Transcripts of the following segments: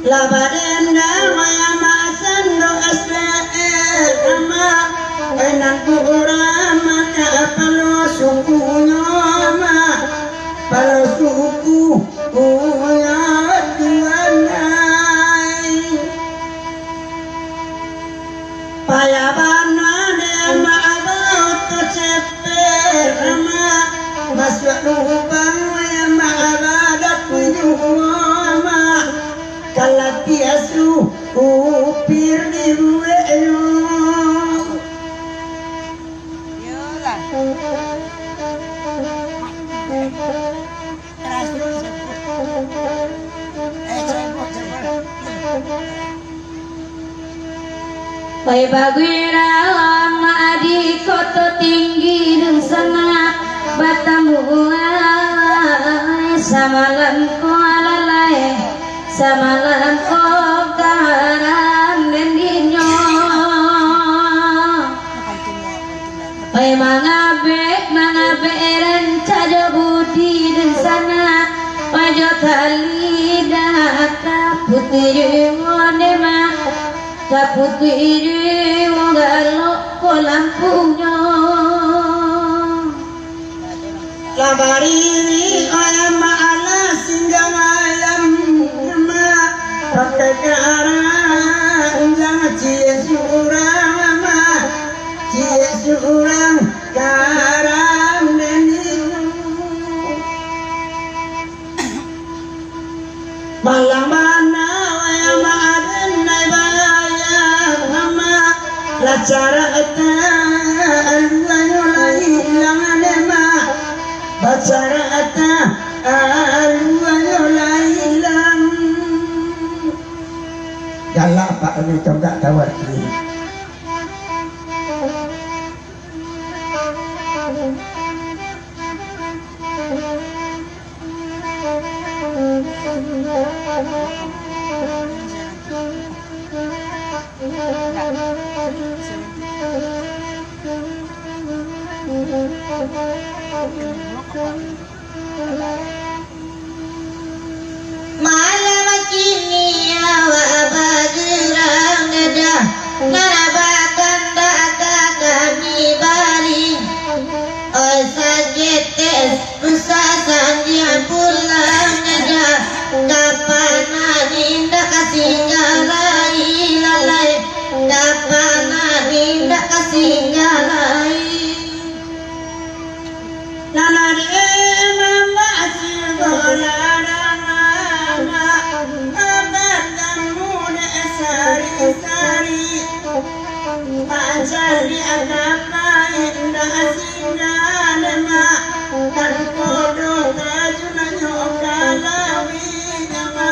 labaden maya masan do asrael ama enak urama ka palo sukunya ma palo suku punya tuanai payabana den maabot kecepet ama masuk lubang maya maabadat pujuama kalati asu upir di bueyo yolah Pai bagwira lama adi koto tinggi dan sana batamu samalan ko alalay samalan ko karan dan dinyo Pai mga beran cajo budi dan sana pajo tali daka putri wonema kaputiri galok ko lampunya labari ayam ala singgah ayam ma pakai karang jangan cie surang ma cie surang karang neni malang mana ayam aden la cara ata alwalai langanema bacara ata alwalai lang galak pak ini coba tawar ini malam kini awak bergerak nedah narabakan dagang kami balik oi sajetes kusasan dia pulang nedah kapan nindak kasih nyalai lalai kapan nindak kasih nyalai nana de mama sirgola sari panjari agama indah asingan ma kan kodo kajuna nyokalawi nama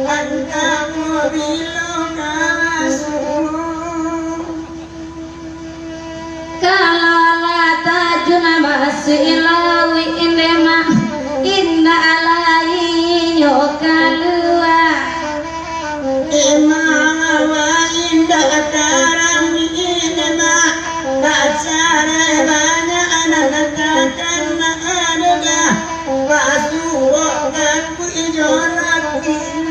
kan kamu bilo kasu kalala tajuna masilawi indema inna alai nyokalua Imawa indah karang inema bacara banyak anak katan ada pasukan ku ijorakin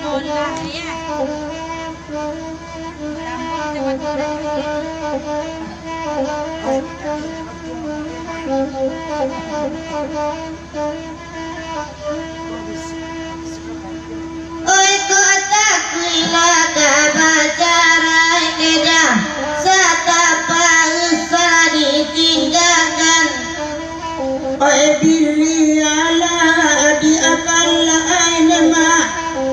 olah ya Oi kota kuila kabacara eda satapa usah ditinggalkan Oi biliala di akal ainema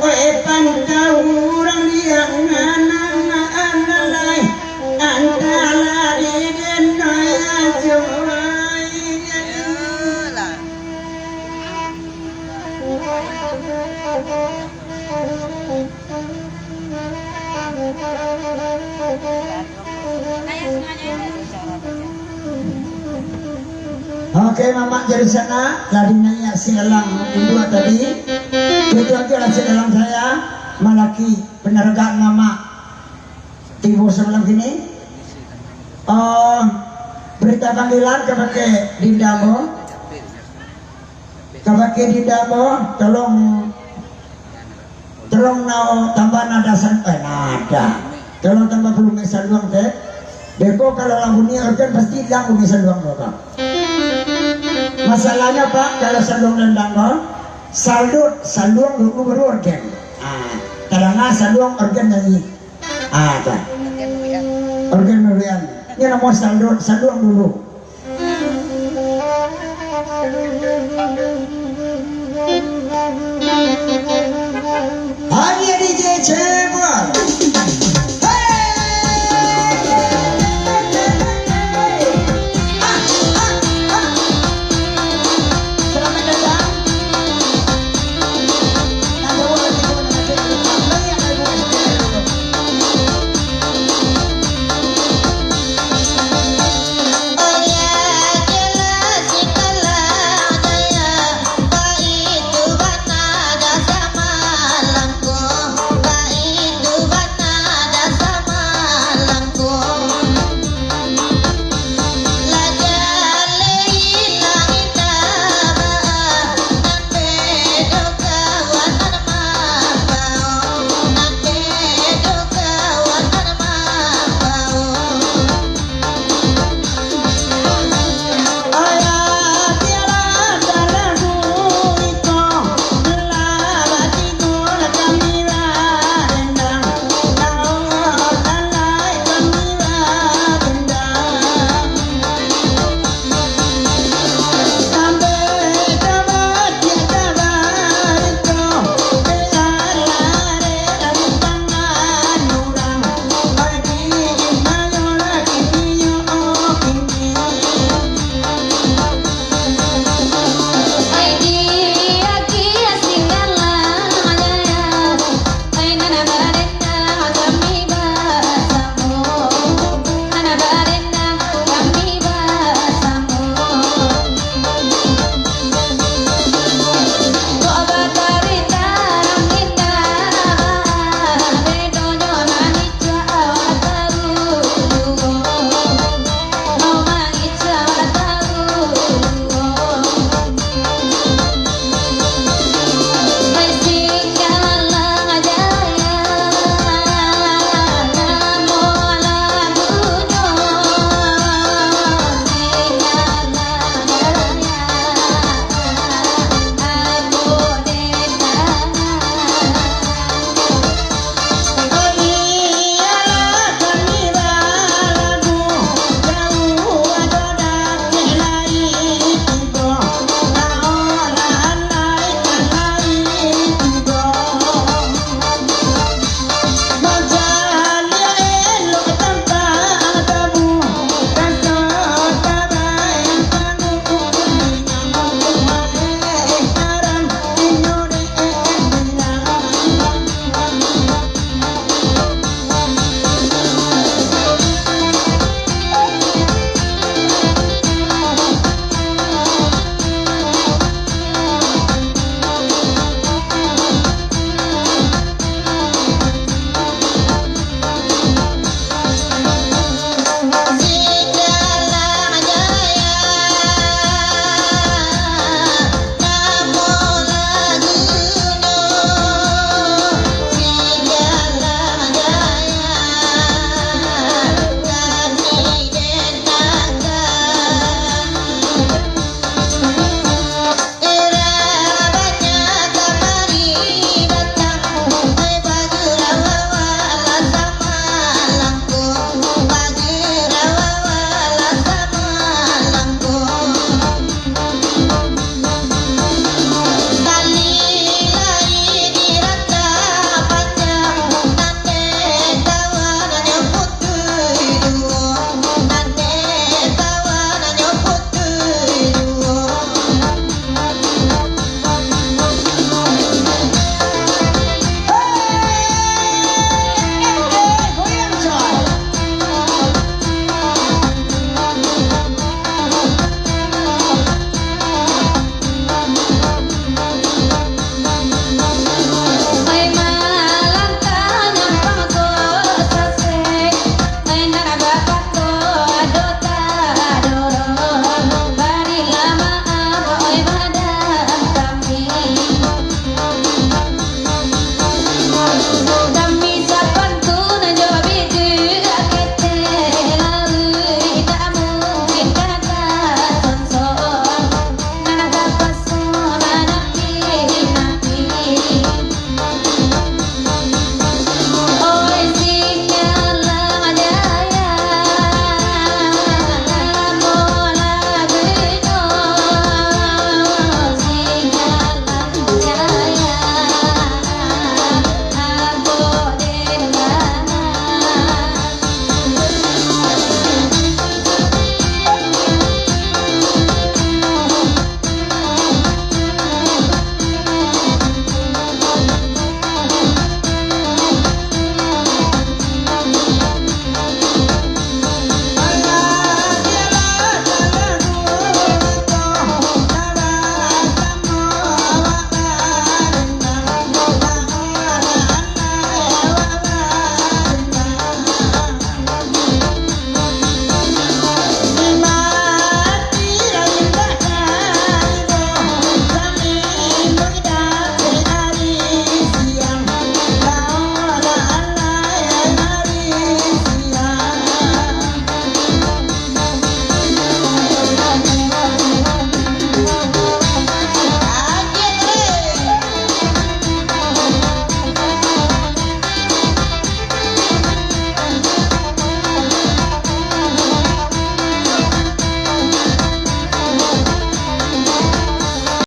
Oi pantau orang yang nanang-nanalai antara iden naya joai Oke, mama dari sana larinya ya sialang kedua tadi itu aja sialang saya malaki penergaan mama tibu sebelum gini berita panggilan kepada Dindamo kabake di damo tolong tambah nada nada tolong tambah belum saluang teh beko kalau lagunya organ pasti hilang bunyi saluang Pak. Masalahnya Pak kalau saluang dan saluang dulu baru organ kadang saluang organ nyanyi kan organ merian ini nama saluang dulu hanya DJ Cebol